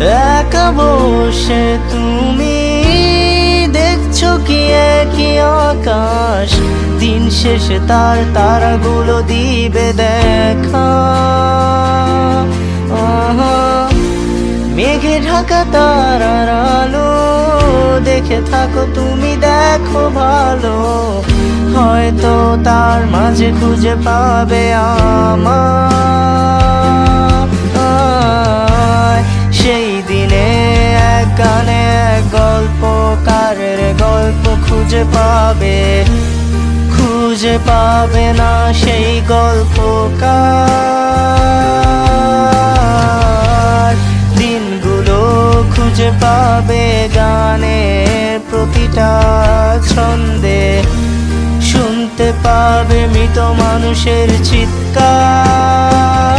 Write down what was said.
একা বসে তুমি দেখছো কি একই আকাশ, দিন শেষে তার তারাগুলো দিবে দেখা। মেঘে ঢাকা তারার আলো দেখে থাকো তুমি, দেখো ভালো, হয়তো তার মাঝে খুঁজে পাবে আমায়। সেই দিনে এক গানে এক গল্পকারের গল্প খুঁজে পাবে, খুঁজে পাবে না সেই গল্পকার। দিনগুলো খুঁজে পাবে গানের প্রতিটা ছন্দে, শুনতে পাবে মৃত মানুষের চিৎকার।